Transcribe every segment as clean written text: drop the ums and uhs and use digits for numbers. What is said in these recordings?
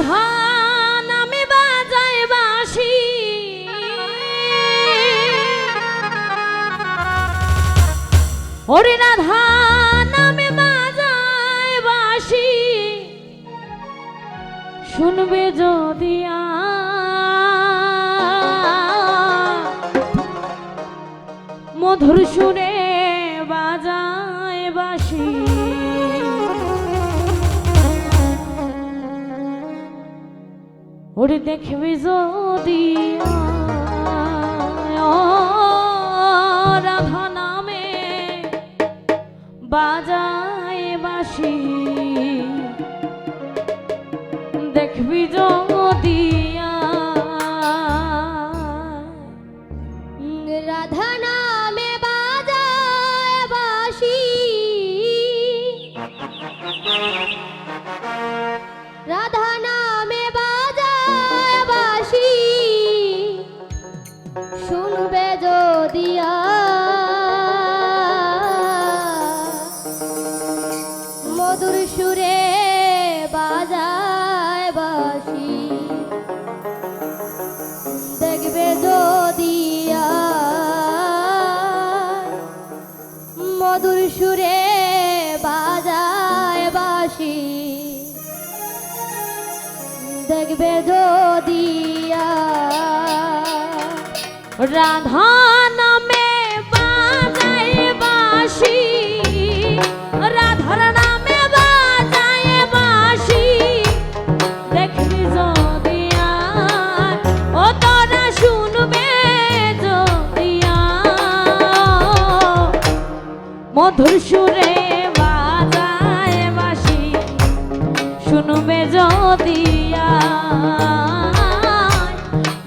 রাধা নামে বাজায় বাঁশি, ওরে রাধা নামে বাজায় বাঁশি, শুনবে যদি মধুর সুরে বাজায় বাঁশি, ওরে দেখবি যদি রাধা নামে বাজায় বাঁশি, দেখবি যদি রাধা নামে বাজায় বাঁশি, রাধা নামে বাজায় বাঁশি, শুনবে যদি মধুর সুরে বাজায় বাঁশি, দেখবে যদি মধুর সুরে বাজায় বাঁশি, দেখবে যদি রাধা নামে বাজায় বাঁশি, রাধার নামে বাজায় বাঁশি, দেখবি যদি ও তোরা শুনবে যদি মধুর সুরে বাজায় বাঁশি, শুনবে যদি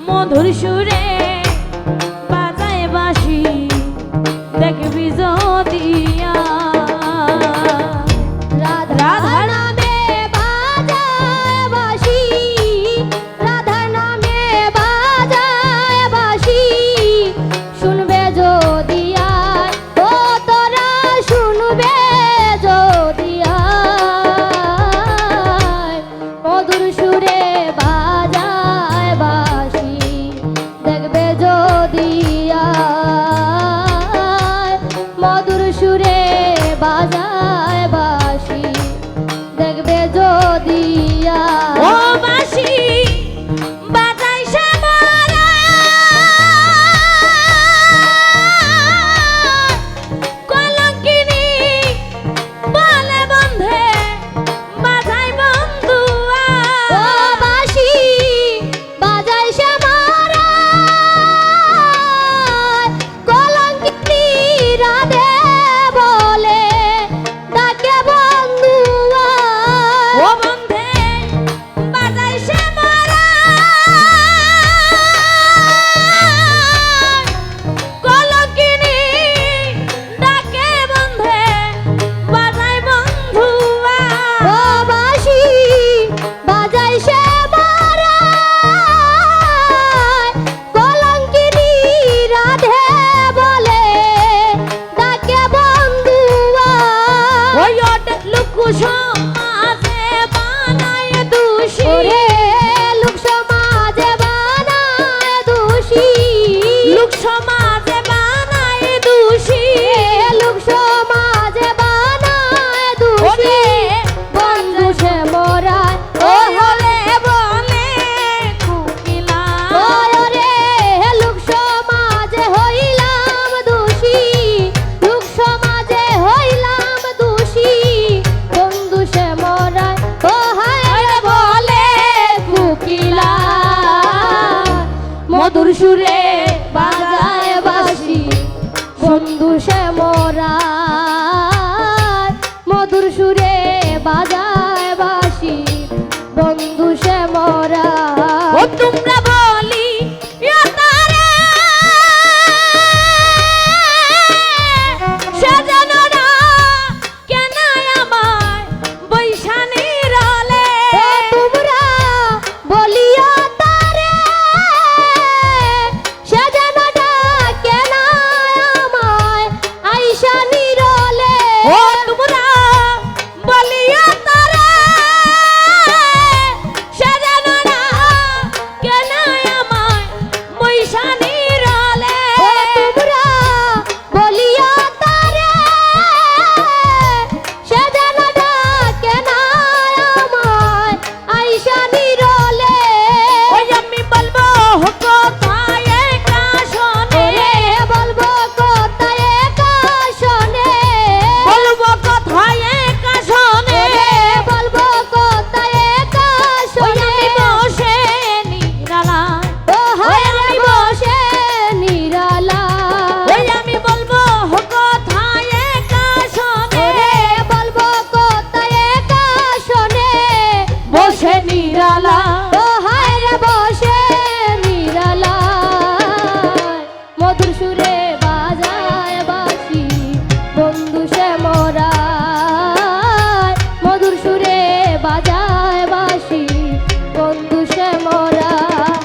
মধুর সুরে বাজায় বাঁশি, দেখবি যদি রাধা নামে বাজায় বাঁশি, রাধা নামে বাজায় বাঁশি, শুনবে যদি ও তোরা শুনবে যদি মধুর সুরে বাজায় বাঁশি, দেখবে যদি মধুর সুরে বাজায় বাঁশি, দেখবে যদি ও বাঁশি বাজায় শ্যামলা, কলঙ্কিনী বলে বন্ধে বাজায় বন্ধুয়া, ও বাঁশি বাজায় শ্যামলা, কলঙ্কিনী রাধে বলে ডাকে বন্ধুয়া, ও বন্ধে বাজায় শ্যামলা, কলঙ্কিনী ডাকে বন্ধে বাজায় বন্ধুয়া, ও বাঁশি বাজায় শ্যামলা, কলঙ্কিনী রাধে বলে ডাকে বন্ধুয়া, ওই লোক সমাজে বানায় দোষী, ওরে লোক সমাজে বানায় দোষী, লোক সমাজে বানায় দোষী, লোক সমাজে বানায় দোষী, বন্ধু সে মরায় ও হলে বলে কুকিলা, ওরে লোক সমাজে হইলাম দোষী, লোক সমাজে হইলাম দোষী, বন্ধু সে মরায় ও হায় বলে কুকিলা, মধুর সুরে বাজায় বাঁশি, বন্ধু সে মরায়, মধুর সুরে বাজায় বাঁশি, বন্ধু সে মরায়, ও তোমরা বলি তারে সে যেন না কেন আমায় বৈশানী রলে, তোমরা বলিয়া তারে সে যেন ডাকে না আমায় আইসা নিরলে, ও তোমরা বলিয়া তারে সে যেন নিরালা ও হায় রে বসে নিরালায় মধুর সুরে বাজায় বাঁশি বন্ধু সে মোরায় মধুর সুরে বাজায় বাঁশি বন্ধু সে মোরা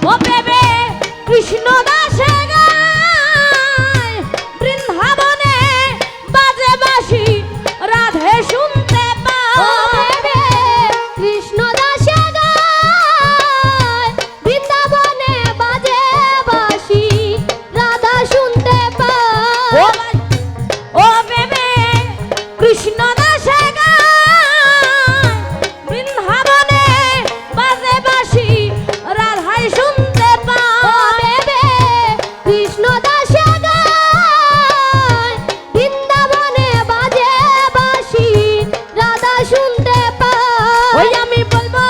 ও বেবে কৃষ্ণ দাসে গায় বৃন্দাবনে বাজে বাঁশি রাধে শুনতে ও পায় ভেবে কৃষ্ণ দাসে গায় বৃন্দাবনে বাজে বাঁশি রাধা শুনতে পায় ও বেবে কৃষ্ণ দাসে গায় বৃন্দাবনে বাজে বাঁশি রাধাই শুনতে ও পায় ভেবে কৃষ্ণ দাসে গায় বৃন্দাবনে বাজে বাঁশি রাধা শুনতে ওই পায় আমি বলবো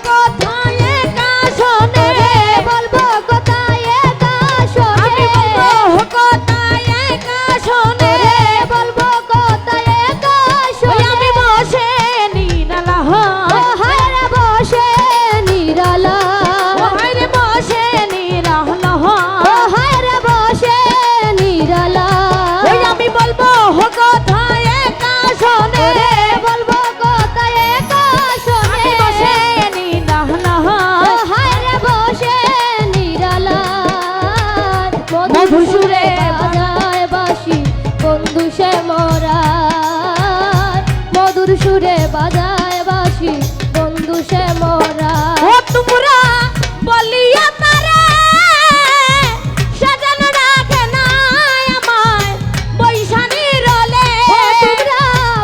কোথায় একা শোনে ওরে বলবো কোথায় একা আমি শোনে বলবো কোথায় একা শোনে ওরে বলবো কোথায় একা ওই আমি শোনে বসে নিরালা ও হায় রে বসে নিরালা ও হায় রে বসে নিরালা ও হায় রে বসে নিরালা ওই আমি বলবো কোথায় একা শোনে ওরে বলবো কোথায় একা শোনে আমি বসে নিরালা ও হায় রে বসে নিরালা মধুর মধুর সুরে সুরে বাজায় বাঁশি বন্ধু সে মোরা মধুর সুরে বাজায় বাঁশি বন্ধু সে মোরা ও তোমরা বলিয়া তারে সাজান রাখে না আমায় বৈশানী রলে ও তোমরা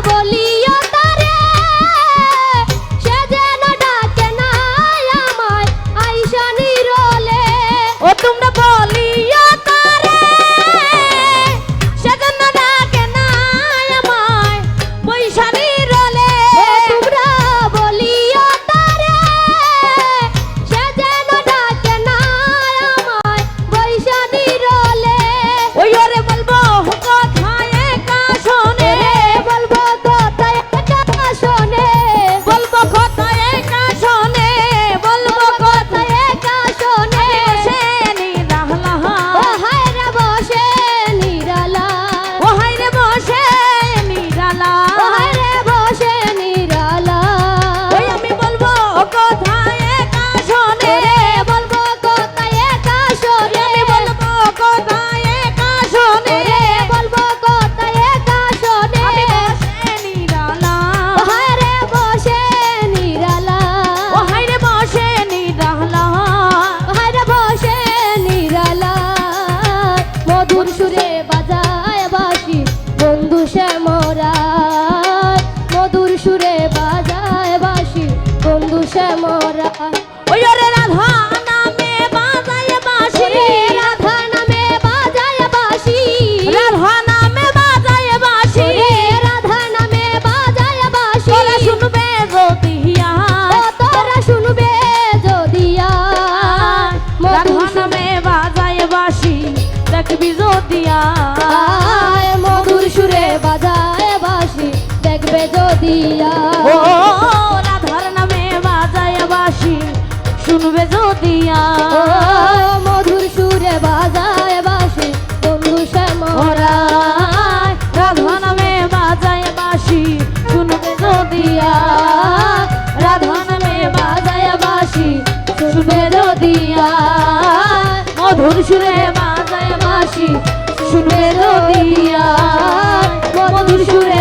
বলিও তারে সে যেন ডাকে না আমায় আইসা নিরলে ও তোমরা বলিয়া তারে সাজান রাখে না আমায় বৈশানী রলে ও তোমরা বলিও তারে সে যেন ডাকে না আমায় বৈশা নিরলে ওই ওরে বলবো কোথায় একা শোনে রে বলবো কোথায় একা শোনে বলবো কোথায় একা শোনে বলবো কোথায় একা শোনে বসে নিরালা ও হায় রে বসে নিরালা ও হায় রে বসে নিরালা ও হায় রে বসে নিরালা ওই আমি বলবো কোথায় একা শোনে রে বলবো কোথায় একা শোনে আমি বলবো কোথায় একা শোনে রে বলবো কোথায় একা শোনে আমি বসে নিরালা ও হায় রে বসে নিরালা ও হায় রে বসে নিরালা ও হায় রে বসে নিরালা মধুর সুরে বাজায় বাঁশি বন্ধু সে মোরা মধুর সুরে বাজায় বাঁশি বন্ধু সে মোরা ওই ওরে রাধা নামে বাজায় বাঁশি ওরে রাধা নামে বাজায় বাঁশি রাধা নামে বাজায় বাঁশি ওরে রাধা নামে বাজায় বাঁশি তোরা শুনবে যদিয়া ও তোরা শুনবে যদিয়া রাধা নামে বাজায় বাঁশি দেখবি যদিয়া আয় মধুর সুরে বাজায় বাঁশি দেখবে যদিয়া ও রাধার নামে বাজায় বাঁশি শুনবে যদিয়া ও মধুর সুরে বাজায় বাঁশি বন্ধু সে মোরা রাধা নামে বাজায় বাঁশি শুনবে যদিয়া রাধা নামে বাজায় বাঁশি শুনবে যদিয়া মধুর সুরে বাজায় বাঁশি শুনবে যদিয়া মধুর সুরে